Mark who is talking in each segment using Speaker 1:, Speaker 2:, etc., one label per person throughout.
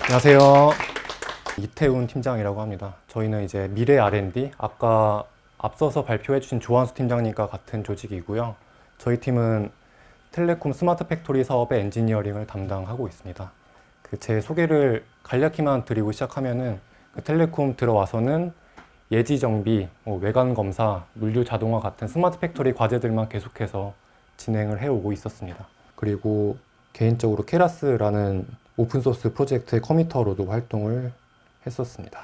Speaker 1: 안녕하세요. 이태훈 팀장이라고 합니다. 저희는 이제 미래 R&D, 아까 앞서서 발표해 주신 조한수 팀장님과 같은 조직이고요. 저희 팀은 텔레콤 스마트 팩토리 사업의 엔지니어링을 담당하고 있습니다. 제 소개를 간략히만 드리고 시작하면은 텔레콤 들어와서는 예지 정비, 외관 검사, 물류 자동화 같은 스마트 팩토리 과제들만 계속해서 진행을 해오고 있었습니다. 그리고 개인적으로 케라스라는 오픈소스 프로젝트의 커미터로도 활동을 했었습니다.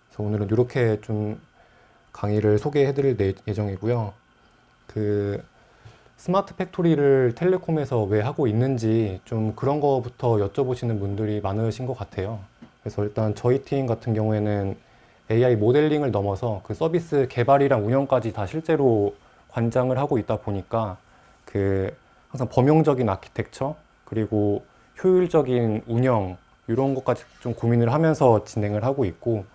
Speaker 1: 그래서 오늘은 이렇게 좀 강의를 소개해드릴 예정이고요. 스마트 팩토리를 텔레콤에서 왜 하고 있는지 좀 그런 거부터 여쭤보시는 분들이 많으신 것 같아요. 그래서 일단 저희 팀 같은 경우에는 AI 모델링을 넘어서 그 서비스 개발이랑 운영까지 다 실제로 관장을 하고 있다 보니까 항상 범용적인 아키텍처 그리고 효율적인 운영 이런 것까지 좀 고민을 하면서 진행을 하고 있고,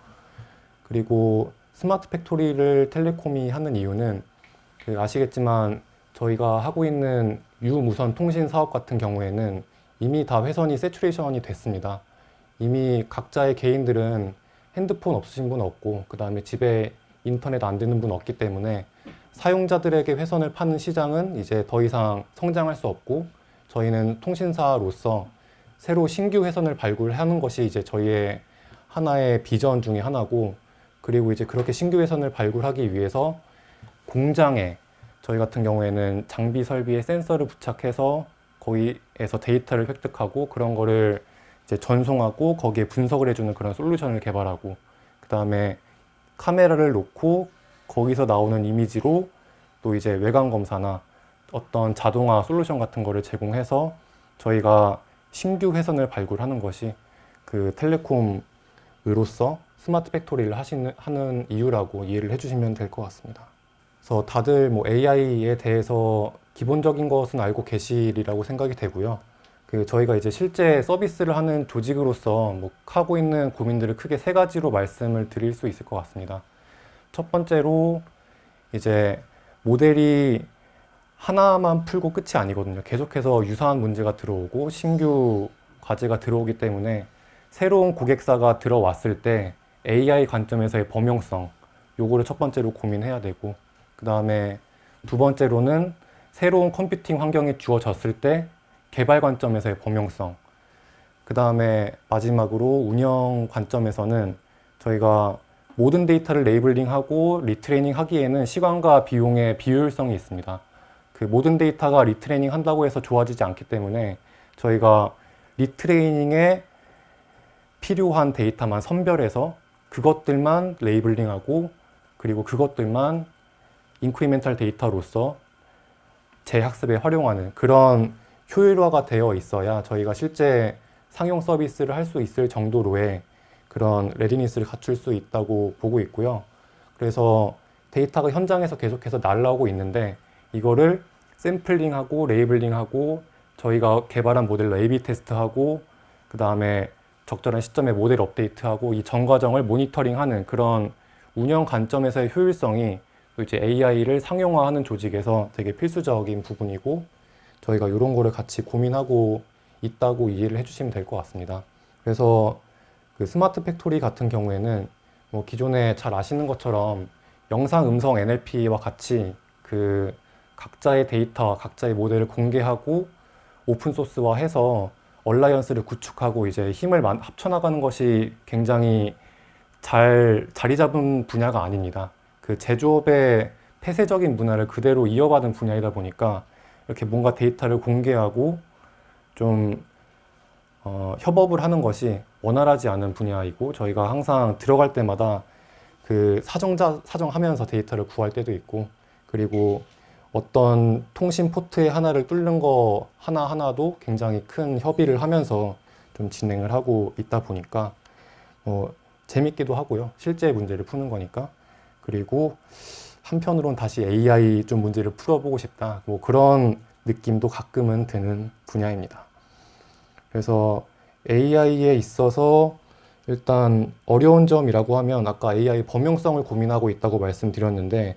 Speaker 1: 그리고 스마트 팩토리를 텔레콤이 하는 이유는 아시겠지만 저희가 하고 있는 유무선 통신 사업 같은 경우에는 이미 다 회선이 세츄레이션이 됐습니다. 이미 각자의 개인들은 핸드폰 없으신 분 없고 그 다음에 집에 인터넷 안 되는 분 없기 때문에 사용자들에게 회선을 파는 시장은 이제 더 이상 성장할 수 없고, 저희는 통신사로서 새로 신규 회선을 발굴하는 것이 이제 저희의 하나의 비전 중에 하나고, 그리고 이제 그렇게 신규 회선을 발굴하기 위해서 공장에 저희 같은 경우에는 장비 설비에 센서를 부착해서 거기에서 데이터를 획득하고 그런 거를 이제 전송하고 거기에 분석을 해주는 그런 솔루션을 개발하고, 그 다음에 카메라를 놓고 거기서 나오는 이미지로 또 이제 외관 검사나 어떤 자동화 솔루션 같은 거를 제공해서 저희가 신규 회선을 발굴하는 것이 텔레콤으로서 스마트 팩토리를 하는 이유라고 이해를 해주시면 될 것 같습니다. 그래서 다들 AI에 대해서 기본적인 것은 알고 계시리라고 생각이 되고요. 저희가 이제 실제 서비스를 하는 조직으로서 하고 있는 고민들을 크게 세 가지로 말씀을 드릴 수 있을 것 같습니다. 첫 번째로 이제 모델이 하나만 풀고 끝이 아니거든요. 계속해서 유사한 문제가 들어오고 신규 과제가 들어오기 때문에 새로운 고객사가 들어왔을 때 AI 관점에서의 범용성, 요거를 첫 번째로 고민해야 되고, 그 다음에 두 번째로는 새로운 컴퓨팅 환경이 주어졌을 때 개발 관점에서의 범용성, 그 다음에 마지막으로 운영 관점에서는 저희가 모든 데이터를 레이블링하고 리트레이닝 하기에는 시간과 비용의 비효율성이 있습니다. 모든 데이터가 리트레이닝 한다고 해서 좋아지지 않기 때문에 저희가 리트레이닝에 필요한 데이터만 선별해서 그것들만 레이블링하고, 그리고 그것들만 인크리멘탈 데이터로서 재학습에 활용하는 그런 효율화가 되어 있어야 저희가 실제 상용 서비스를 할 수 있을 정도로의 그런 레디니스를 갖출 수 있다고 보고 있고요. 그래서 데이터가 현장에서 계속해서 날라오고 있는데 이거를 샘플링하고 레이블링하고 저희가 개발한 모델로 A/B 테스트하고 그 다음에 적절한 시점에 모델 업데이트하고 이 전 과정을 모니터링하는 그런 운영 관점에서의 효율성이 또 이제 AI를 상용화하는 조직에서 되게 필수적인 부분이고, 저희가 이런 거를 같이 고민하고 있다고 이해를 해주시면 될 것 같습니다. 그래서 스마트 팩토리 같은 경우에는 기존에 잘 아시는 것처럼 영상, 음성, NLP와 같이 각자의 데이터, 각자의 모델을 공개하고 오픈소스화해서 얼라이언스를 구축하고 이제 힘을 합쳐나가는 것이 굉장히 잘 자리 잡은 분야가 아닙니다. 제조업의 폐쇄적인 문화를 그대로 이어받은 분야이다 보니까 이렇게 뭔가 데이터를 공개하고 좀 협업을 하는 것이 원활하지 않은 분야이고, 저희가 항상 들어갈 때마다 사정하면서 데이터를 구할 때도 있고, 그리고 어떤 통신 포트의 하나를 뚫는 거 하나하나도 굉장히 큰 협의를 하면서 좀 진행을 하고 있다 보니까 재밌기도 하고요. 실제 문제를 푸는 거니까. 그리고 한편으론 다시 AI 좀 문제를 풀어보고 싶다. 그런 느낌도 가끔은 드는 분야입니다. 그래서 AI에 있어서 일단 어려운 점이라고 하면 아까 AI 범용성을 고민하고 있다고 말씀드렸는데,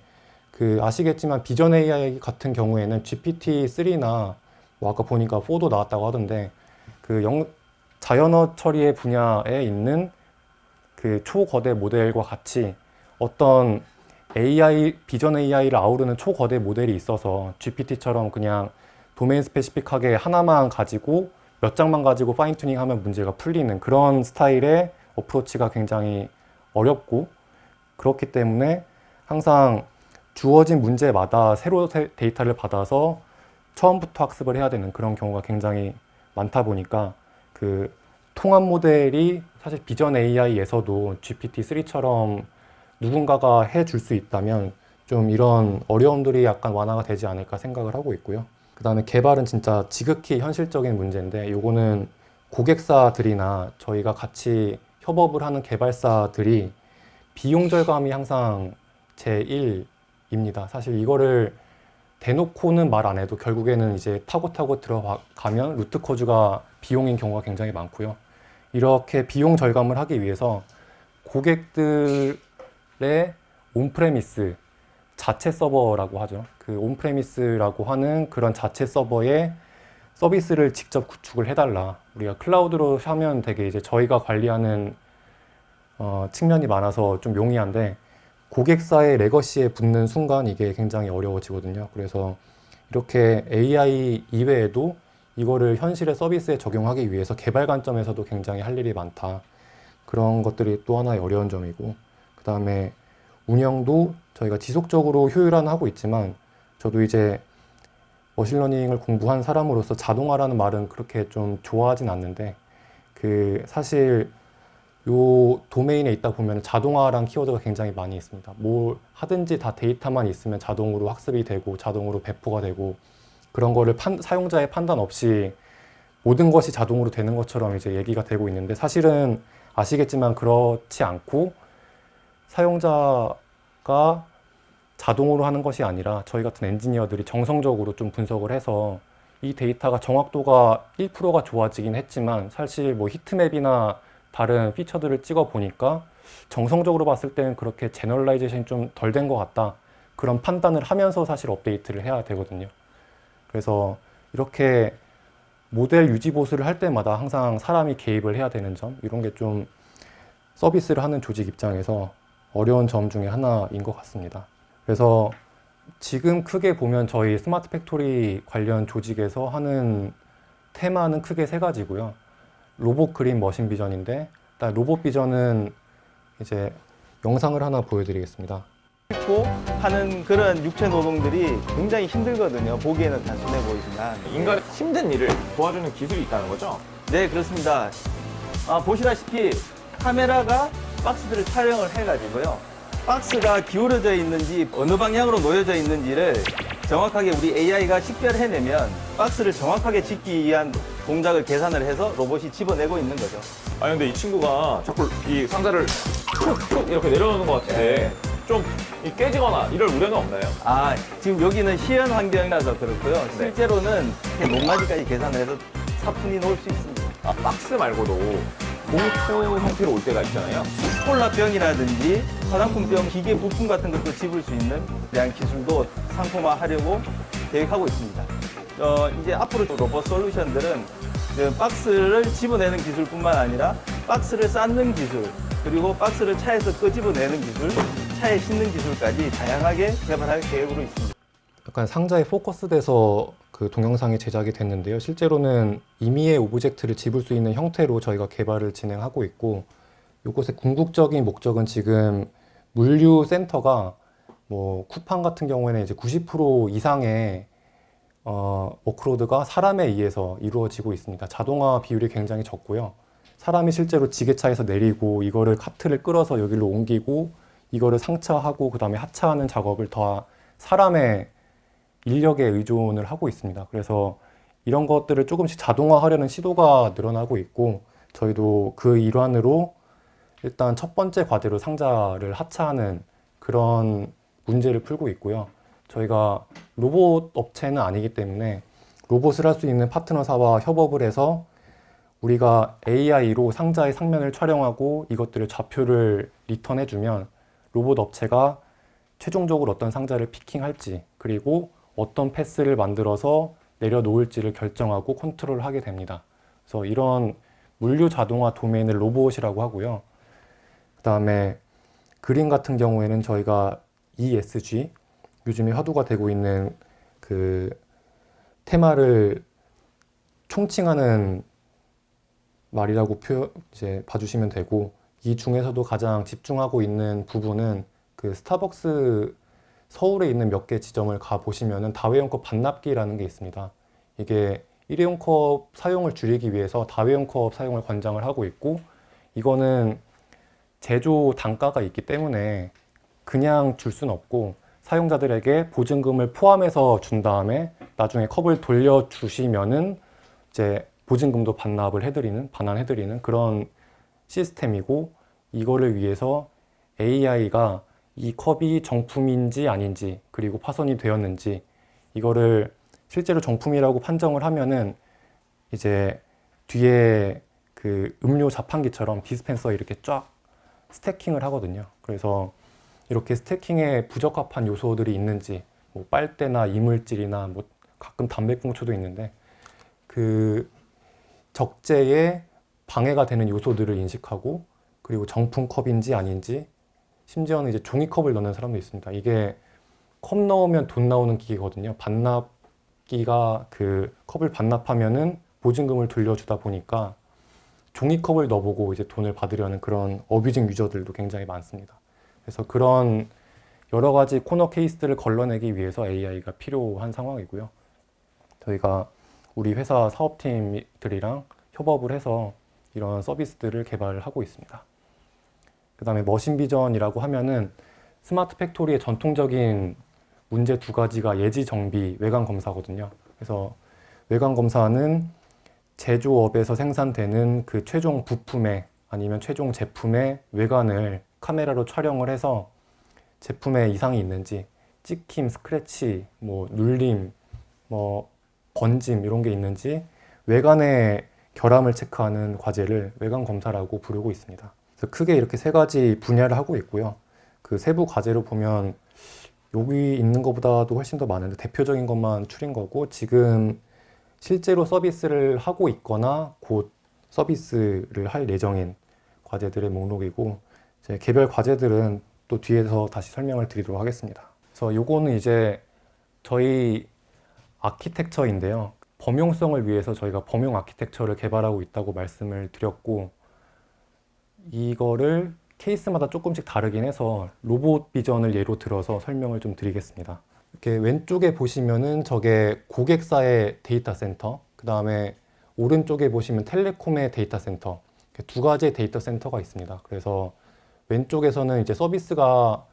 Speaker 1: 아시겠지만 비전 AI 같은 경우에는 GPT-3나 아까 보니까 4도 나왔다고 하던데 자연어 처리의 분야에 있는 그 초거대 모델과 같이 어떤 AI, 비전 AI를 아우르는 초거대 모델이 있어서 GPT처럼 그냥 도메인 스페시픽하게 하나만 가지고 몇 장만 가지고 파인 튜닝 하면 문제가 풀리는 그런 스타일의 어프로치가 굉장히 어렵고, 그렇기 때문에 항상 주어진 문제마다 새로 데이터를 받아서 처음부터 학습을 해야 되는 그런 경우가 굉장히 많다 보니까 그 통합 모델이 사실 비전 AI에서도 GPT-3처럼 누군가가 해줄 수 있다면 좀 이런 어려움들이 약간 완화가 되지 않을까 생각을 하고 있고요. 그 다음에 개발은 진짜 지극히 현실적인 문제인데, 요거는 고객사들이나 저희가 같이 협업을 하는 개발사들이 비용 절감이 항상 제1입니다. 사실 이거를 대놓고는 말 안 해도 결국에는 이제 타고 들어가면 루트 코즈가 비용인 경우가 굉장히 많고요. 이렇게 비용 절감을 하기 위해서 고객들의 온프레미스 자체 서버라고 하죠. 그 온프레미스라고 하는 그런 자체 서버에 서비스를 직접 구축을 해달라. 우리가 클라우드로 하면 되게 이제 저희가 관리하는 측면이 많아서 좀 용이한데, 고객사의 레거시에 붙는 순간 이게 굉장히 어려워지거든요. 그래서 이렇게 AI 이외에도 이거를 현실의 서비스에 적용하기 위해서 개발 관점에서도 굉장히 할 일이 많다. 그런 것들이 또 하나의 어려운 점이고, 그 다음에 운영도 저희가 지속적으로 효율화는 하고 있지만, 저도 이제 머신러닝을 공부한 사람으로서 자동화라는 말은 그렇게 좀 좋아하진 않는데, 그 사실 요 도메인에 있다 보면 자동화란 키워드가 굉장히 많이 있습니다. 뭘 하든지 다 데이터만 있으면 자동으로 학습이 되고 자동으로 배포가 되고, 그런 거를 사용자의 판단 없이 모든 것이 자동으로 되는 것처럼 이제 얘기가 되고 있는데, 사실은 아시겠지만 그렇지 않고 사용자가 자동으로 하는 것이 아니라 저희 같은 엔지니어들이 정성적으로 좀 분석을 해서 이 데이터가 정확도가 1%가 좋아지긴 했지만 사실 뭐 히트맵이나 다른 피처들을 찍어 보니까 정성적으로 봤을 때는 그렇게 제너럴라이제이션이 좀 덜 된 것 같다. 그런 판단을 하면서 사실 업데이트를 해야 되거든요. 그래서 이렇게 모델 유지 보수를 할 때마다 항상 사람이 개입을 해야 되는 점, 이런 게 좀 서비스를 하는 조직 입장에서 어려운 점 중에 하나인 것 같습니다. 그래서 지금 크게 보면 저희 스마트 팩토리 관련 조직에서 하는 테마는 크게 세 가지고요. 로봇 그린 머신 비전인데, 일단 로봇 비전은 이제 영상을 하나 보여드리겠습니다.
Speaker 2: 고 하는 그런 육체 노동들이 굉장히 힘들거든요. 보기에는 단순해 보이지만.
Speaker 3: 인간의 힘든 일을 도와주는 기술이 있다는 거죠?
Speaker 2: 네, 그렇습니다. 보시다시피 카메라가 박스들을 촬영을 해가지고요. 박스가 기울어져 있는지 어느 방향으로 놓여져 있는지를 정확하게 우리 AI가 식별해내면 박스를 정확하게 짓기 위한 동작을 계산을 해서 로봇이 집어내고 있는 거죠.
Speaker 3: 아니 근데 이 친구가 자꾸 이 상자를 툭툭 이렇게 내려놓는 것 같은데 좀 깨지거나 이럴 우려는 없나요?
Speaker 2: 지금 여기는 시연 환경이라서 그렇고요. 실제로는 이렇게 높낮이까지 계산을 해서 사뿐히 놓을 수 있습니다.
Speaker 3: 박스 말고도 봉투 형태로 올 때가 있잖아요.
Speaker 2: 콜라병이라든지 화장품병, 기계 부품 같은 것도 집을 수 있는 대한 기술도 상품화하려고 계획하고 있습니다. 이제 앞으로 로봇 솔루션들은 그 박스를 집어내는 기술뿐만 아니라 박스를 쌓는 기술, 그리고 박스를 차에서 끄집어내는 기술, 차에 싣는 기술까지 다양하게 개발할 계획으로 있습니다.
Speaker 1: 약간 상자에 포커스돼서 그 동영상이 제작이 됐는데요. 실제로는 임의의 오브젝트를 집을 수 있는 형태로 저희가 개발을 진행하고 있고, 이곳의 궁극적인 목적은 지금 물류 센터가 뭐 쿠팡 같은 경우에는 이제 90% 이상의 워크로드가 사람에 의해서 이루어지고 있습니다. 자동화 비율이 굉장히 적고요. 사람이 실제로 지게차에서 내리고 이거를 카트를 끌어서 여기로 옮기고 이거를 상차하고 그 다음에 하차하는 작업을 다 사람의 인력에 의존을 하고 있습니다. 그래서 이런 것들을 조금씩 자동화하려는 시도가 늘어나고 있고, 저희도 그 일환으로 일단 첫 번째 과제로 상자를 하차하는 그런 문제를 풀고 있고요. 저희가 로봇 업체는 아니기 때문에 로봇을 할 수 있는 파트너사와 협업을 해서 우리가 AI로 상자의 상면을 촬영하고 이것들을 좌표를 리턴해주면 로봇 업체가 최종적으로 어떤 상자를 피킹할지, 그리고 어떤 패스를 만들어서 내려놓을지를 결정하고 컨트롤하게 됩니다. 그래서 이런 물류 자동화 도메인을 로봇이라고 하고요. 그 다음에 그림 같은 경우에는 저희가 ESG, 요즘에 화두가 되고 있는 그 테마를 총칭하는 말이라고 이제 봐주시면 되고, 이 중에서도 가장 집중하고 있는 부분은 그 스타벅스 서울에 있는 몇 개 지점을 가 보시면은 다회용컵 반납기라는 게 있습니다. 이게 일회용 컵 사용을 줄이기 위해서 다회용 컵 사용을 권장을 하고 있고, 이거는 제조 단가가 있기 때문에 그냥 줄 수는 없고 사용자들에게 보증금을 포함해서 준 다음에 나중에 컵을 돌려주시면은 이제 보증금도 반환해드리는 그런 시스템이고, 이거를 위해서 AI가 이 컵이 정품인지 아닌지, 그리고 파손이 되었는지, 이거를 실제로 정품이라고 판정을 하면은 이제 뒤에 그 음료 자판기처럼 디스펜서 이렇게 쫙 스태킹을 하거든요. 그래서 이렇게 스태킹에 부적합한 요소들이 있는지, 뭐 빨대나 이물질이나 뭐 가끔 담배꽁초도 있는데 그 적재에 방해가 되는 요소들을 인식하고, 그리고 정품 컵인지 아닌지, 심지어는 이제 종이컵을 넣는 사람도 있습니다. 이게 컵 넣으면 돈 나오는 기계거든요. 반납기가 그 컵을 반납하면은 보증금을 돌려주다 보니까 종이컵을 넣어보고 이제 돈을 받으려는 그런 어뷰징 유저들도 굉장히 많습니다. 그래서 그런 여러 가지 코너 케이스들을 걸러내기 위해서 AI가 필요한 상황이고요. 저희가 우리 회사 사업팀들이랑 협업을 해서 이런 서비스들을 개발하고 있습니다. 그 다음에 머신 비전이라고 하면은 스마트 팩토리의 전통적인 문제 두 가지가 예지 정비, 외관 검사거든요. 그래서 외관 검사는 제조업에서 생산되는 그 최종 부품의 아니면 최종 제품의 외관을 카메라로 촬영을 해서 제품에 이상이 있는지, 찍힘, 스크래치, 뭐 눌림, 뭐 번짐 이런 게 있는지 외관의 결함을 체크하는 과제를 외관 검사라고 부르고 있습니다. 그래서 크게 이렇게 세 가지 분야를 하고 있고요. 그 세부 과제로 보면 여기 있는 것보다도 훨씬 더 많은데 대표적인 것만 추린 거고, 지금 실제로 서비스를 하고 있거나 곧 서비스를 할 예정인 과제들의 목록이고, 이제 개별 과제들은 또 뒤에서 다시 설명을 드리도록 하겠습니다. 그래서 요거는 이제 저희 아키텍처인데요. 범용성을 위해서 저희가 범용 아키텍처를 개발하고 있다고 말씀을 드렸고, 이거를 케이스마다 조금씩 다르긴 해서 로봇 비전을 예로 들어서 설명을 좀 드리겠습니다. 이렇게 왼쪽에 보시면은 저게 고객사의 데이터 센터, 그 다음에 오른쪽에 보시면 텔레콤의 데이터 센터, 두 가지의 데이터 센터가 있습니다. 그래서 왼쪽에서는 이제 서비스가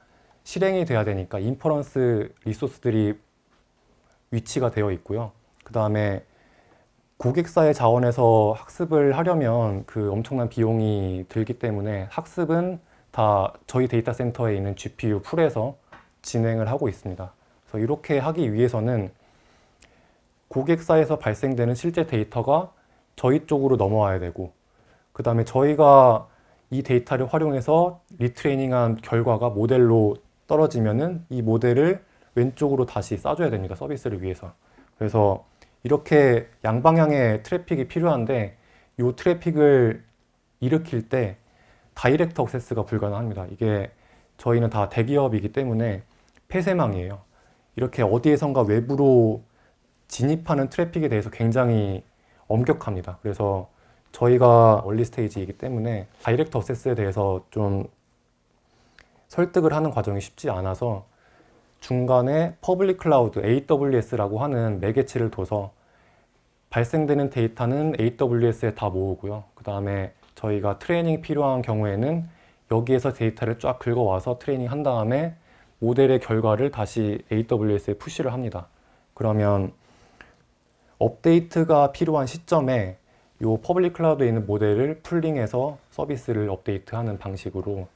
Speaker 1: 실행이 돼야 되니까 인퍼런스 리소스들이 위치가 되어 있고요. 그 다음에 고객사의 자원에서 학습을 하려면 그 엄청난 비용이 들기 때문에 학습은 다 저희 데이터 센터에 있는 GPU 풀에서 진행을 하고 있습니다. 그래서 이렇게 하기 위해서는 고객사에서 발생되는 실제 데이터가 저희 쪽으로 넘어와야 되고, 그 다음에 저희가 이 데이터를 활용해서 리트레이닝한 결과가 모델로 떨어지면은 이 모델을 왼쪽으로 다시 싸줘야 됩니다. 서비스를 위해서. 그래서 이렇게 양방향의 트래픽이 필요한데, 이 트래픽을 일으킬 때 다이렉트 액세스가 불가능합니다. 이게 저희는 다 대기업이기 때문에 폐쇄망이에요. 이렇게 어디에선가 외부로 진입하는 트래픽에 대해서 굉장히 엄격합니다. 그래서 저희가 얼리 스테이지이기 때문에 다이렉트 액세스에 대해서 좀 설득을 하는 과정이 쉽지 않아서 중간에 퍼블릭 클라우드 AWS라고 하는 매개체를 둬서 발생되는 데이터는 AWS에 다 모으고요. 그 다음에 저희가 트레이닝 필요한 경우에는 여기에서 데이터를 쫙 긁어와서 트레이닝 한 다음에 모델의 결과를 다시 AWS에 푸시를 합니다. 그러면 업데이트가 필요한 시점에 이 퍼블릭 클라우드에 있는 모델을 풀링해서 서비스를 업데이트하는 방식으로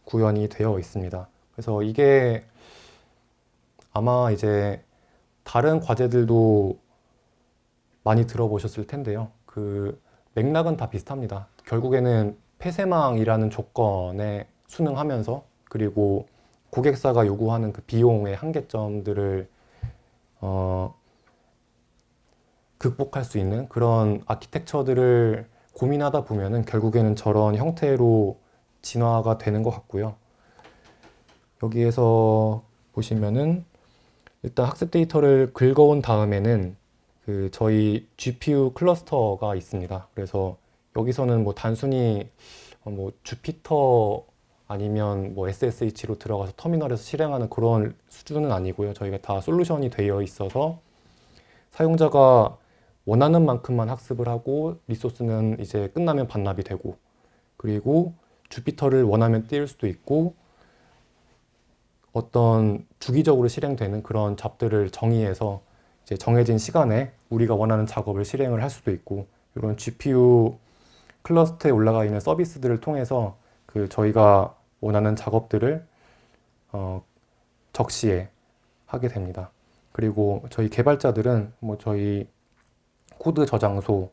Speaker 1: 구현이 되어 있습니다. 그래서 이게 아마 이제 다른 과제들도 많이 들어보셨을 텐데요. 그 맥락은 다 비슷합니다. 결국에는 폐쇄망이라는 조건에 순응하면서, 그리고 고객사가 요구하는 그 비용의 한계점들을 극복할 수 있는 그런 아키텍처들을 고민하다 보면은 결국에는 저런 형태로 진화가 되는 것 같고요. 여기에서 보시면은 일단 학습 데이터를 긁어온 다음에는 그 저희 GPU 클러스터가 있습니다. 그래서 여기서는 뭐 단순히 뭐 주피터 아니면 뭐 SSH로 들어가서 터미널에서 실행하는 그런 수준은 아니고요. 저희가 다 솔루션이 되어 있어서 사용자가 원하는 만큼만 학습을 하고 리소스는 이제 끝나면 반납이 되고, 그리고 주피터를 원하면 띄울 수도 있고 어떤 주기적으로 실행되는 그런 잡들을 정의해서 이제 정해진 시간에 우리가 원하는 작업을 실행을 할 수도 있고, 이런 GPU 클러스터에 올라가 있는 서비스들을 통해서 그 저희가 원하는 작업들을 적시에 하게 됩니다. 그리고 저희 개발자들은 뭐 저희 코드 저장소,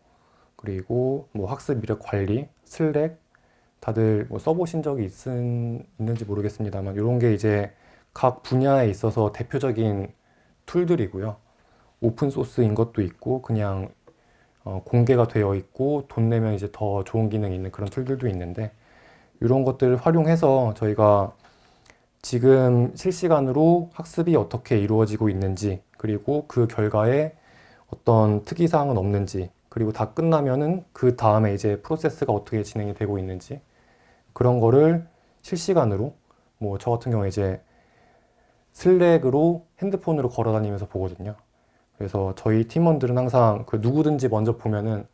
Speaker 1: 그리고 뭐 학습 이력 관리, 슬랙, 다들 뭐 써보신 적이 있는지 모르겠습니다만 이런 게 이제 각 분야에 있어서 대표적인 툴들이고요. 오픈 소스인 것도 있고 그냥 공개가 되어 있고 돈 내면 이제 더 좋은 기능이 있는 그런 툴들도 있는데, 이런 것들을 활용해서 저희가 지금 실시간으로 학습이 어떻게 이루어지고 있는지, 그리고 그 결과에 어떤 특이사항은 없는지, 그리고 다 끝나면은 그 다음에 이제 프로세스가 어떻게 진행이 되고 있는지, 그런 거를 실시간으로, 뭐 저 같은 경우에 이제 슬랙으로 핸드폰으로 걸어 다니면서 보거든요. 그래서 저희 팀원들은 항상 그 누구든지 먼저 보면은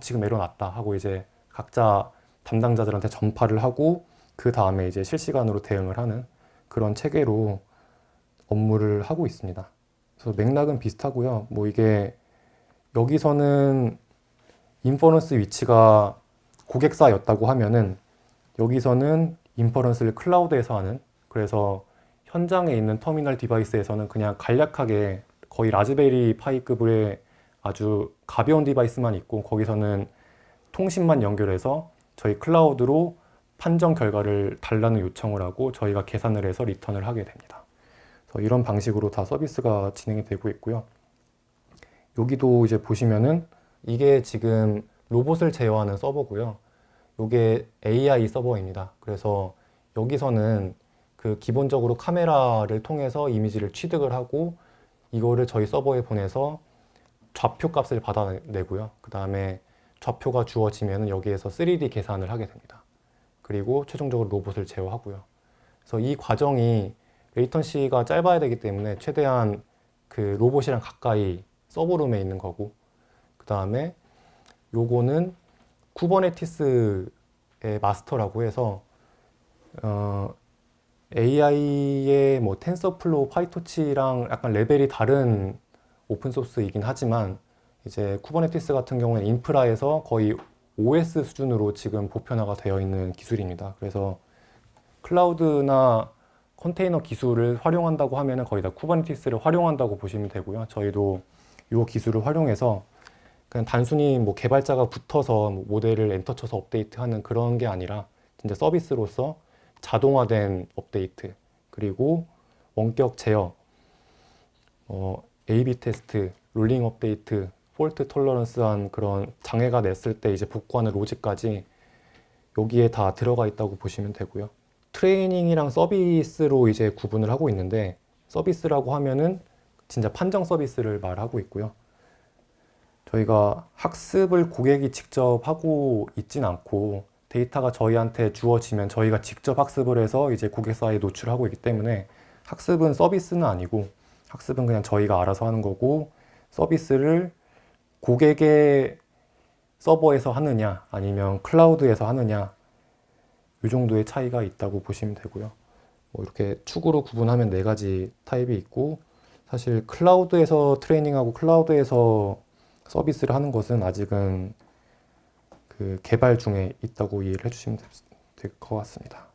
Speaker 1: 지금 에러 났다 하고 이제 각자 담당자들한테 전파를 하고 그 다음에 이제 실시간으로 대응을 하는 그런 체계로 업무를 하고 있습니다. 그래서 맥락은 비슷하고요. 뭐 이게 여기서는 인퍼런스 위치가 고객사였다고 하면은 여기서는 인퍼런스를 클라우드에서 하는, 그래서 현장에 있는 터미널 디바이스에서는 그냥 간략하게 거의 라즈베리 파이급의 아주 가벼운 디바이스만 있고, 거기서는 통신만 연결해서 저희 클라우드로 판정 결과를 달라는 요청을 하고 저희가 계산을 해서 리턴을 하게 됩니다. 그래서 이런 방식으로 다 서비스가 진행이 되고 있고요. 여기도 이제 보시면은 이게 지금 로봇을 제어하는 서버고요. 이게 AI 서버입니다. 그래서 여기서는 그 기본적으로 카메라를 통해서 이미지를 취득을 하고 이거를 저희 서버에 보내서 좌표 값을 받아내고요. 그 다음에 좌표가 주어지면 여기에서 3D 계산을 하게 됩니다. 그리고 최종적으로 로봇을 제어하고요. 그래서 이 과정이 레이턴시가 짧아야 되기 때문에 최대한 그 로봇이랑 가까이 서버룸에 있는 거고, 그 다음에 요거는 쿠버네티스의 마스터라고 해서 AI의 뭐 텐서플로우, 파이토치랑 약간 레벨이 다른 오픈소스이긴 하지만 이제 쿠버네티스 같은 경우는 인프라에서 거의 OS 수준으로 지금 보편화가 되어 있는 기술입니다. 그래서 클라우드나 컨테이너 기술을 활용한다고 하면은 거의 다 쿠버네티스를 활용한다고 보시면 되고요. 저희도 이 기술을 활용해서 그냥 단순히 뭐 개발자가 붙어서 뭐 모델을 엔터 쳐서 업데이트하는 그런 게 아니라 진짜 서비스로서 자동화된 업데이트, 그리고 원격 제어, A/B 테스트, 롤링 업데이트, 폴트 톨러런스한 그런 장애가 냈을 때 이제 복구하는 로직까지 여기에 다 들어가 있다고 보시면 되고요. 트레이닝이랑 서비스로 이제 구분을 하고 있는데, 서비스라고 하면은 진짜 판정 서비스를 말하고 있고요. 저희가 학습을 고객이 직접 하고 있진 않고 데이터가 저희한테 주어지면 저희가 직접 학습을 해서 이제 고객사에 노출하고 있기 때문에 학습은 서비스는 아니고 학습은 그냥 저희가 알아서 하는 거고, 서비스를 고객의 서버에서 하느냐 아니면 클라우드에서 하느냐 이 정도의 차이가 있다고 보시면 되고요. 뭐 이렇게 축으로 구분하면 4가지 타입이 있고, 사실 클라우드에서 트레이닝하고 클라우드에서 서비스를 하는 것은 아직은 그 개발 중에 있다고 이해를 해주시면 될 것 같습니다.